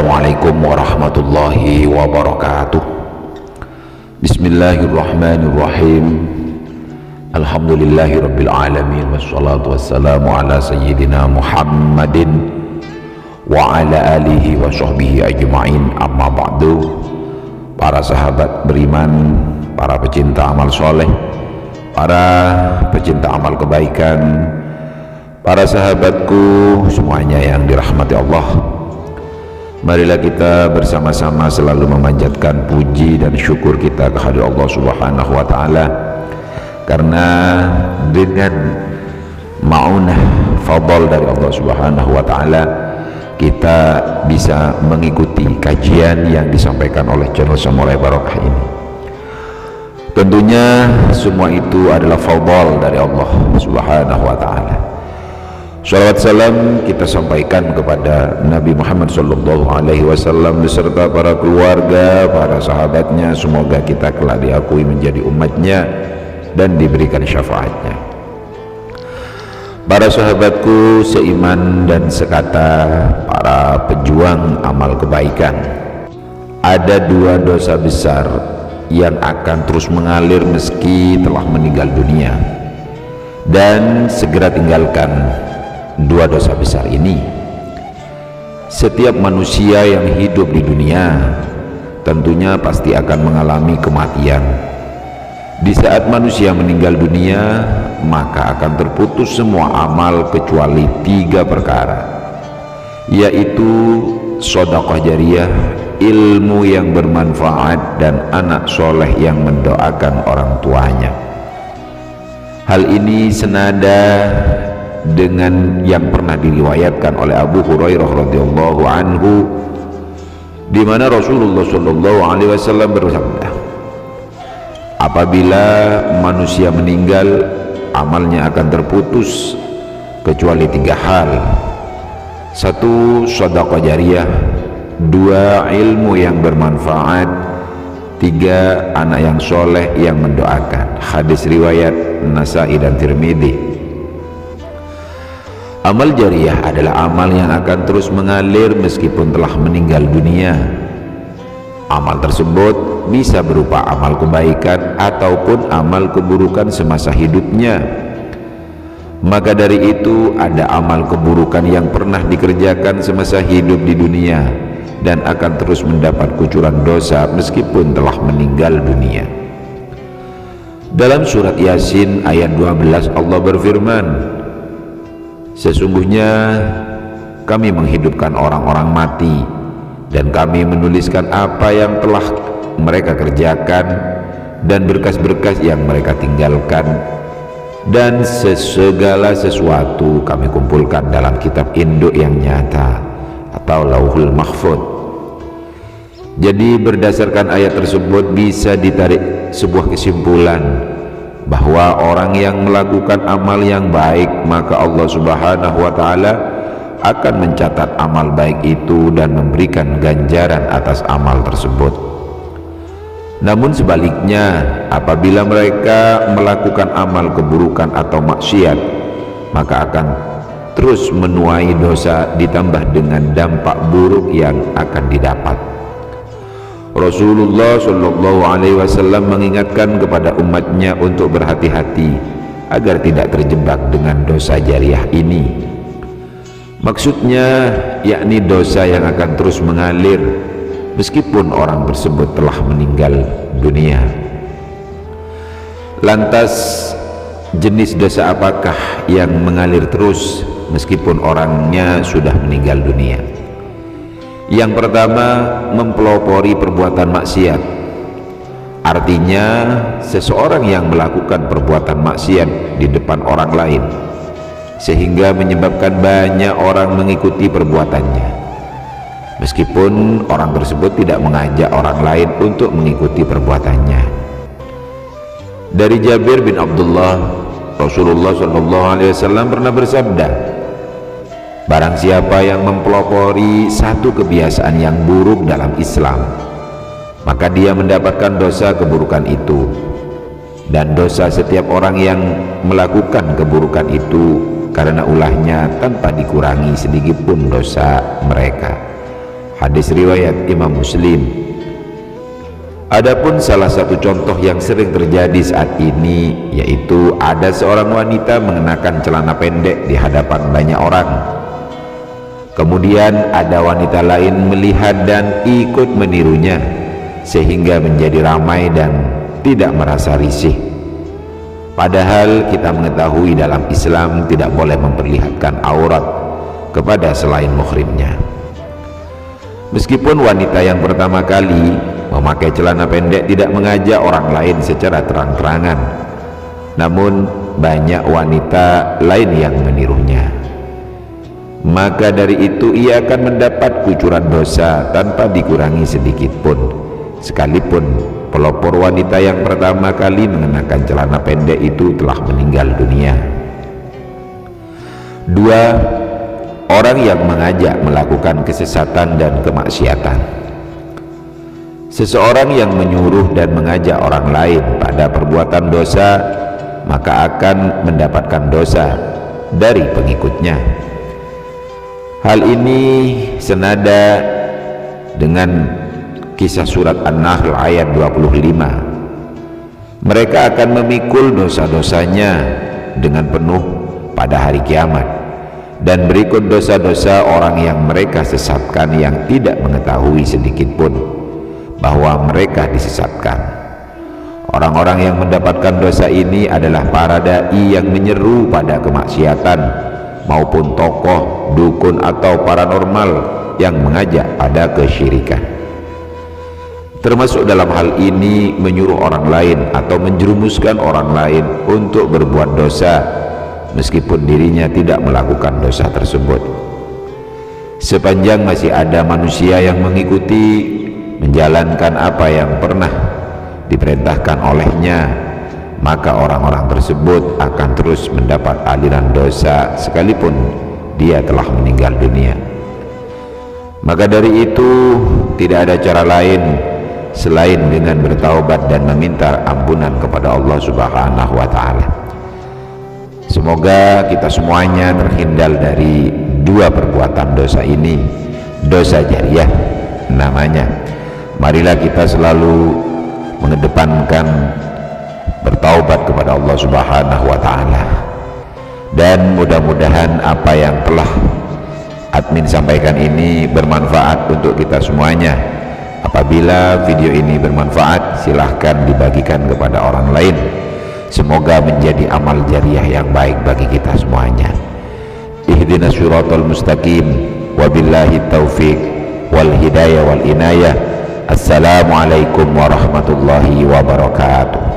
Assalamualaikum warahmatullahi wabarakatuh. Bismillahirrahmanirrahim. Alhamdulillahi rabbil alamin. Wassalatu wassalamu ala sayyidina Muhammadin wa ala alihi wa sahbihi ajma'in. Amma ba'du. Para sahabat beriman, para pecinta amal soleh, para pecinta amal kebaikan, para sahabatku semuanya yang dirahmati Allah, marilah kita bersama-sama selalu memanjatkan puji dan syukur kita kehadirat Allah Subhanahu wa taala, karena dengan ma'unah fadl dari Allah Subhanahu wa taala kita bisa mengikuti kajian yang disampaikan oleh channel Samurai Barokah ini. Tentunya semua itu adalah fadl dari Allah Subhanahu wa taala. Shalawat salam kita sampaikan kepada Nabi Muhammad SAW beserta para keluarga, para sahabatnya. Semoga kita kelak diakui menjadi umatnya dan diberikan syafaatnya. Para sahabatku seiman dan sekata, para pejuang amal kebaikan, ada dua dosa besar yang akan terus mengalir meski telah meninggal dunia, dan segera tinggalkan dua dosa besar ini. Setiap manusia yang hidup di dunia tentunya pasti akan mengalami kematian. Di saat manusia meninggal dunia, maka akan terputus semua amal kecuali tiga perkara, yaitu sedekah jariyah, ilmu yang bermanfaat, dan anak soleh yang mendoakan orang tuanya. Hal ini senada dengan yang pernah diriwayatkan oleh Abu Hurairah radhiyallahu anhu, di mana Rasulullah sallallahu alaihi wasallam bersabda, apabila manusia meninggal, amalnya akan terputus kecuali tiga hal: satu, sedekah jariyah; dua, ilmu yang bermanfaat; tiga, anak yang soleh yang mendoakan. Hadis riwayat Nasai dan Tirmidzi. Amal jariyah adalah amal yang akan terus mengalir meskipun telah meninggal dunia. Amal tersebut bisa berupa amal kebaikan ataupun amal keburukan semasa hidupnya. Maka dari itu ada amal keburukan yang pernah dikerjakan semasa hidup di dunia dan akan terus mendapat kucuran dosa meskipun telah meninggal dunia. Dalam surat Yasin ayat 12 Allah berfirman, sesungguhnya kami menghidupkan orang-orang mati dan kami menuliskan apa yang telah mereka kerjakan dan berkas-berkas yang mereka tinggalkan, dan segala sesuatu kami kumpulkan dalam kitab induk yang nyata atau Lauhul Mahfuz. Jadi berdasarkan ayat tersebut bisa ditarik sebuah kesimpulan bahwa orang yang melakukan amal yang baik, maka Allah Subhanahu wa taala akan mencatat amal baik itu dan memberikan ganjaran atas amal tersebut. Namun sebaliknya, apabila mereka melakukan amal keburukan atau maksiat, maka akan terus menuai dosa ditambah dengan dampak buruk yang akan didapat. Rasulullah Shallallahu Alaihi Wasallam mengingatkan kepada umatnya untuk berhati-hati agar tidak terjebak dengan dosa jariyah ini. Maksudnya yakni dosa yang akan terus mengalir meskipun orang tersebut telah meninggal dunia. Lantas jenis dosa apakah yang mengalir terus meskipun orangnya sudah meninggal dunia? Yang pertama, mempelopori perbuatan maksiat. Artinya seseorang yang melakukan perbuatan maksiat di depan orang lain sehingga menyebabkan banyak orang mengikuti perbuatannya, meskipun orang tersebut tidak mengajak orang lain untuk mengikuti perbuatannya. Dari Jabir bin Abdullah, Rasulullah SAW pernah bersabda, barang siapa yang mempelopori satu kebiasaan yang buruk dalam Islam, maka dia mendapatkan dosa keburukan itu, dan dosa setiap orang yang melakukan keburukan itu karena ulahnya tanpa dikurangi sedikit pun dosa mereka. Hadis riwayat Imam Muslim. Adapun salah satu contoh yang sering terjadi saat ini, yaitu ada seorang wanita mengenakan celana pendek di hadapan banyak orang. Kemudian ada wanita lain melihat dan ikut menirunya, sehingga menjadi ramai dan tidak merasa risih. Padahal kita mengetahui dalam Islam tidak boleh memperlihatkan aurat kepada selain muhrimnya. Meskipun wanita yang pertama kali memakai celana pendek tidak mengajak orang lain secara terang-terangan, namun banyak wanita lain yang menirunya. Maka dari itu ia akan mendapat kucuran dosa tanpa dikurangi sedikit pun, sekalipun pelopor wanita yang pertama kali mengenakan celana pendek itu telah meninggal dunia. 2. Orang yang mengajak melakukan kesesatan dan kemaksiatan. Seseorang yang menyuruh dan mengajak orang lain pada perbuatan dosa, maka akan mendapatkan dosa dari pengikutnya. Hal ini senada dengan kisah surat An-Nahl ayat 25. Mereka akan memikul dosa-dosanya dengan penuh pada hari kiamat, dan berikut dosa-dosa orang yang mereka sesatkan yang tidak mengetahui sedikit pun bahwa mereka disesatkan. Orang-orang yang mendapatkan dosa ini adalah para dai yang menyeru pada kemaksiatan, maupun tokoh, dukun atau paranormal yang mengajak pada kesyirikan. Termasuk dalam hal ini menyuruh orang lain atau menjerumuskan orang lain untuk berbuat dosa meskipun dirinya tidak melakukan dosa tersebut. Sepanjang masih ada manusia yang mengikuti, menjalankan apa yang pernah diperintahkan olehnya, maka orang-orang tersebut akan terus mendapat aliran dosa sekalipun dia telah meninggal dunia. Maka dari itu tidak ada cara lain selain dengan bertaubat dan meminta ampunan kepada Allah Subhanahu wa Ta'ala. Semoga kita semuanya terhindar dari dua perbuatan dosa ini, dosa jariah namanya. Marilah kita selalu mengedepankan bertaubat kepada Allah Subhanahu wa Ta'ala, dan mudah-mudahan apa yang telah admin sampaikan ini bermanfaat untuk kita semuanya. Apabila video ini bermanfaat, silahkan dibagikan kepada orang lain. Semoga menjadi amal jariah yang baik bagi kita semuanya. Ihdinas syiratal mustaqim, wabillahi taufiq wal hidayah wal inayah. Assalamualaikum warahmatullahi wabarakatuh.